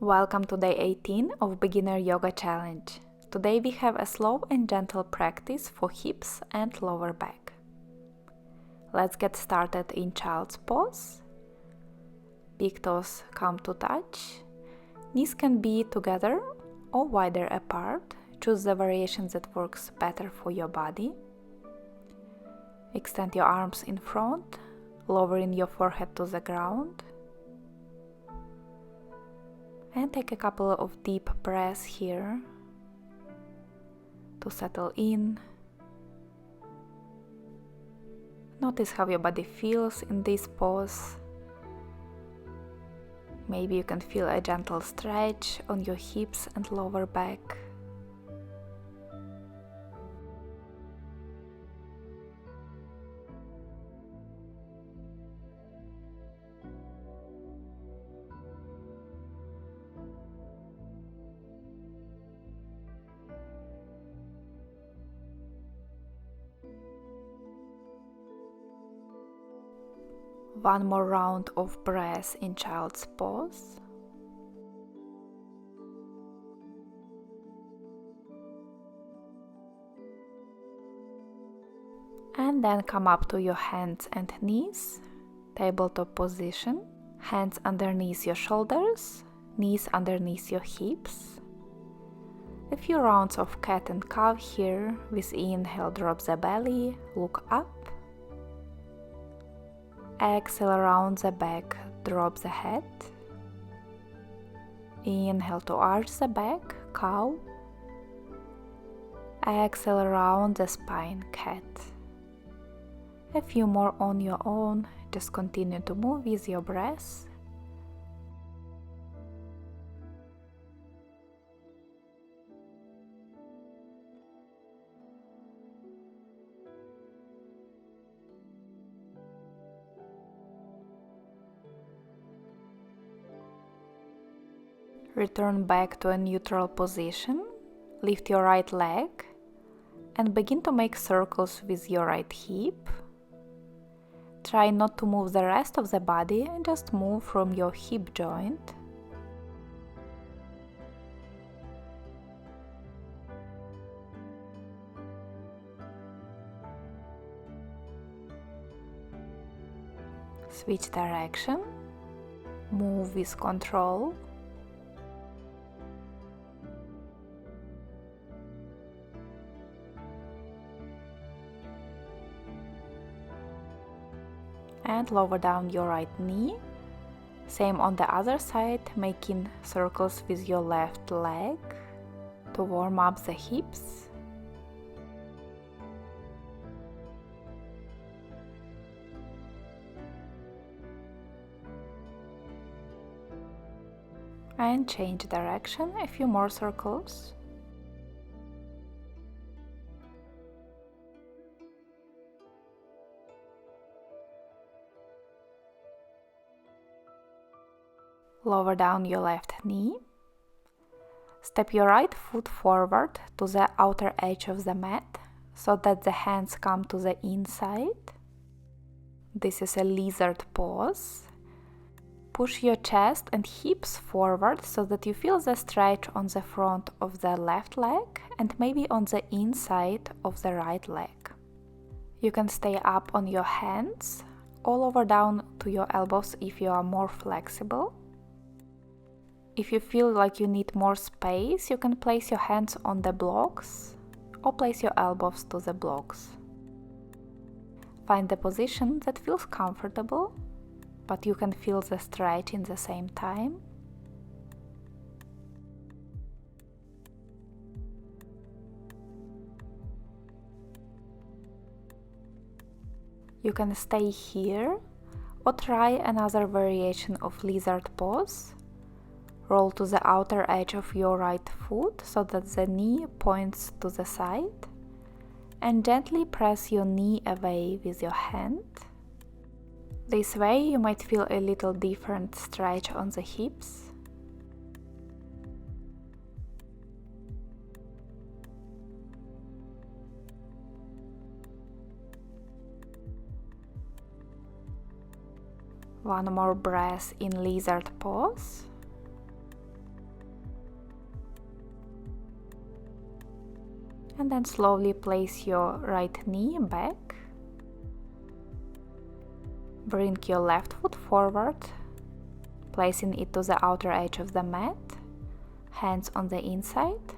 Welcome to day 18 of Beginner Yoga Challenge. Today we have a slow and gentle practice for hips and lower back. Let's get started in child's pose. Big toes come to touch. Knees can be together or wider apart. Choose the variation that works better for your body. Extend your arms in front, lowering your forehead to the ground. And take a couple of deep breaths here to settle in. Notice how your body feels in this pose. Maybe you can feel a gentle stretch on your hips and lower back. One more round of breath in child's pose. And then come up to your hands and knees, tabletop position, hands underneath your shoulders, knees underneath your hips. A few rounds of cat and cow here. With inhale, drop the belly, look up. Exhale around the back, drop the head. Inhale to arch the back, cow. Exhale around the spine, cat. A few more on your own, just continue to move with your breath. Return back to a neutral position, lift your right leg and begin to make circles with your right hip. Try not to move the rest of the body and just move from your hip joint. Switch direction, move with control. And lower down your right knee. Same on the other side, making circles with your left leg to warm up the hips. And change direction, a few more circles. Lower down your left knee. Step your right foot forward to the outer edge of the mat so that the hands come to the inside. This is a lizard pose. Push your chest and hips forward so that you feel the stretch on the front of the left leg and maybe on the inside of the right leg. You can stay up on your hands or lower down to your elbows if you are more flexible. If you feel like you need more space, you can place your hands on the blocks or place your elbows to the blocks. Find the position that feels comfortable, but you can feel the stretch in the same time. You can stay here or try another variation of lizard pose. Roll to the outer edge of your right foot so that the knee points to the side and gently press your knee away with your hand. This way you might feel a little different stretch on the hips. One more breath in lizard pose. And then slowly place your right knee back. Bring your left foot forward, placing it to the outer edge of the mat, hands on the inside.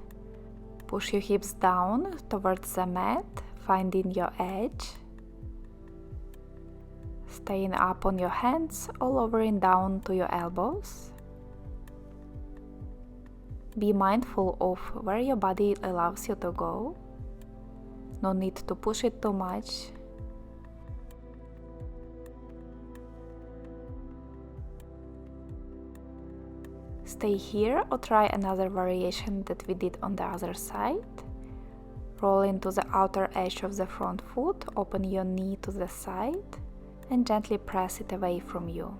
Push your hips down towards the mat, finding your edge. Staying up on your hands or lowering down to your elbows. Be mindful of where your body allows you to go. No need to push it too much. Stay here or try another variation that we did on the other side. Roll into the outer edge of the front foot, open your knee to the side and gently press it away from you.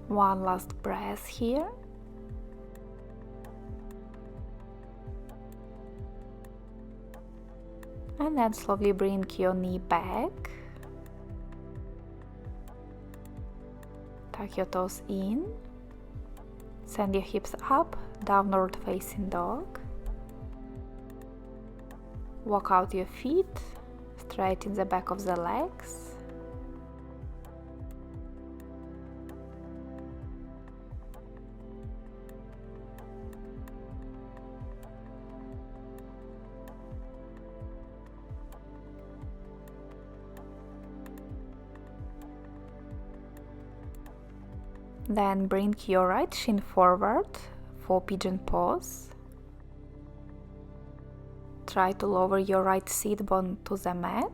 One last breath here. And then slowly bring your knee back. Tuck your toes in. Send your hips up, downward facing dog. Walk out your feet, straighten the back of the legs. Then bring your right shin forward for Pigeon Pose. Try to lower your right sit bone to the mat,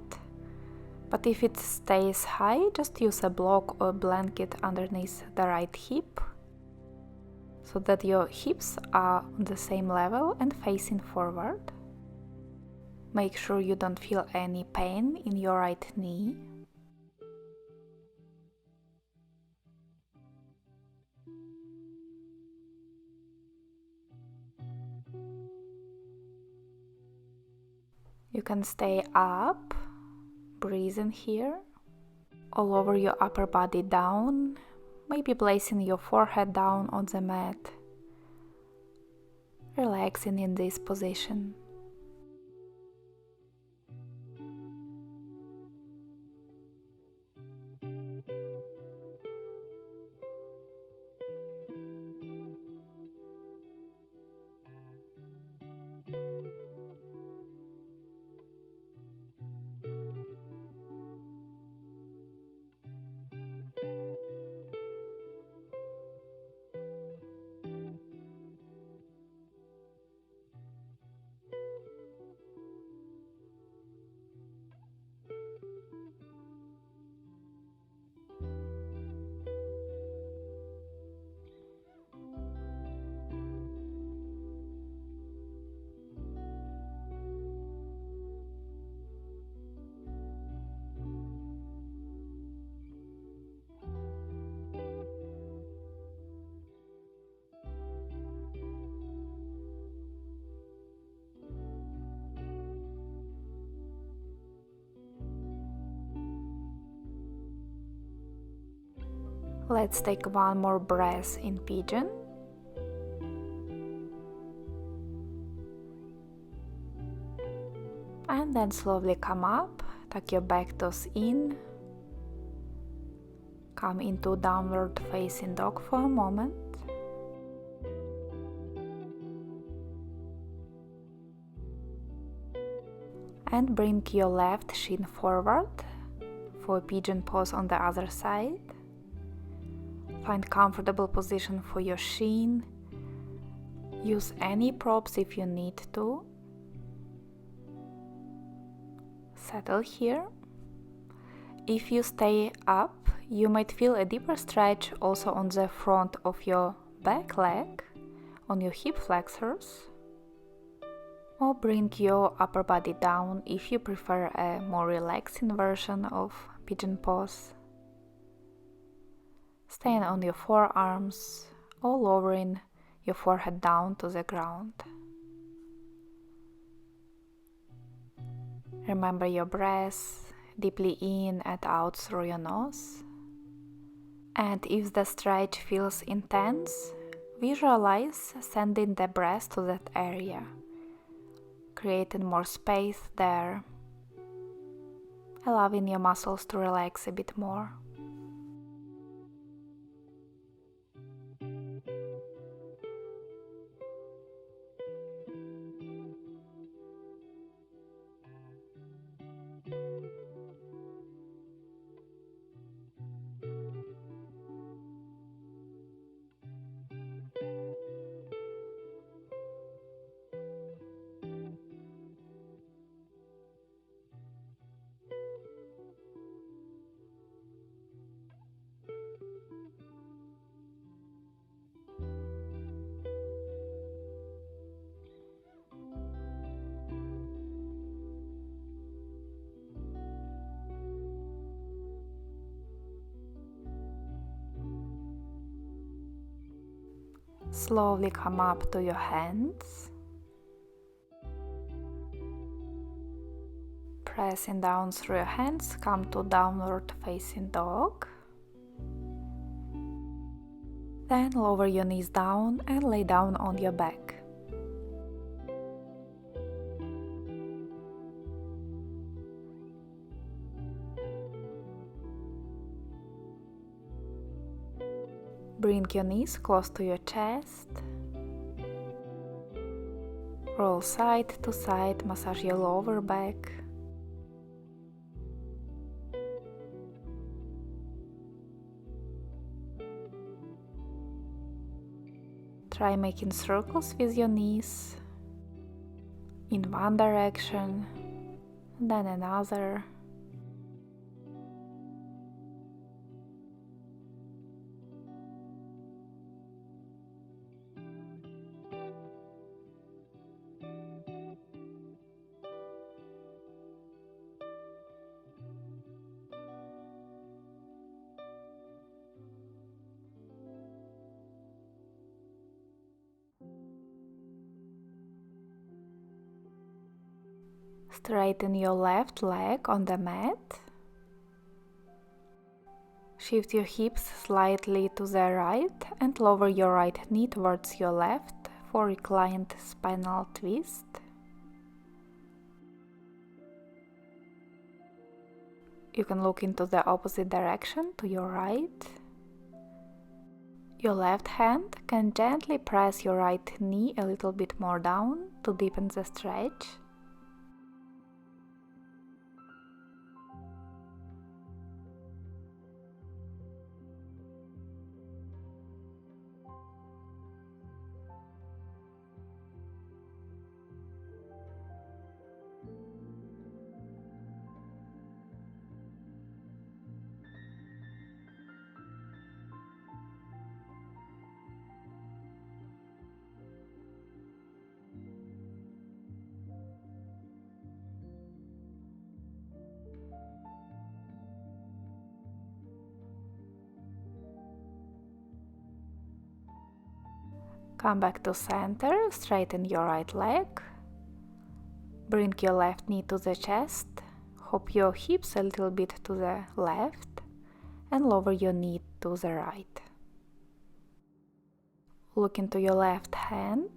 but if it stays high, just use a block or blanket underneath the right hip so that your hips are on the same level and facing forward. Make sure you don't feel any pain in your right knee. You can stay up, breathing here, or lower your upper body down, maybe placing your forehead down on the mat, relaxing in this position. Let's take one more breath in Pigeon. And then slowly come up, tuck your back toes in, come into downward facing dog for a moment. And bring your left shin forward for Pigeon Pose on the other side. Find comfortable position for your shin. Use any props if you need to. Settle here. If you stay up, you might feel a deeper stretch also on the front of your back leg, on your hip flexors. Or bring your upper body down if you prefer a more relaxing version of Pigeon Pose. Staying on your forearms or lowering your forehead down to the ground. Remember your breath, deeply in and out through your nose. And if the stretch feels intense, visualize sending the breath to that area, creating more space there, allowing your muscles to relax a bit more. Slowly come up to your hands, pressing down through your hands, come to downward facing dog. Then lower your knees down and lay down on your back. Bring your knees close to your chest. Roll side to side, massage your lower back. Try making circles with your knees in one direction, then another. Straighten your left leg on the mat. Shift your hips slightly to the right and lower your right knee towards your left for reclined spinal twist. You can look into the opposite direction to your right. Your left hand can gently press your right knee a little bit more down to deepen the stretch. Come back to center, straighten your right leg. Bring your left knee to the chest, hop your hips a little bit to the left and lower your knee to the right. Look into your left hand,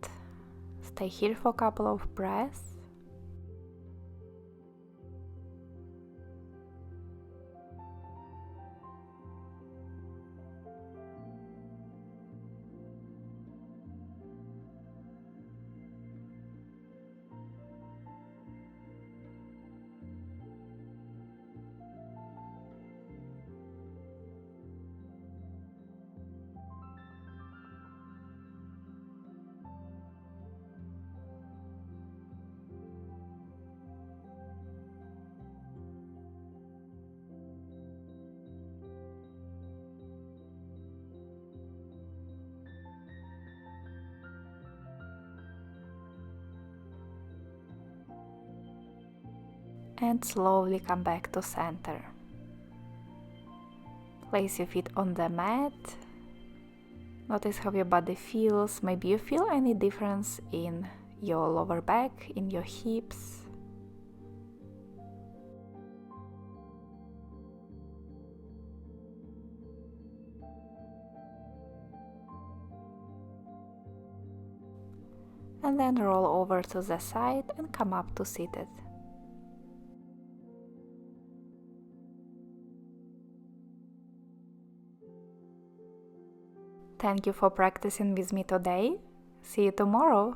stay here for a couple of breaths. And slowly come back to center. Place your feet on the mat. Notice how your body feels. Maybe you feel any difference in your lower back, in your hips. and then roll over to the side and come up to seated. Thank you for practicing with me today. See you tomorrow.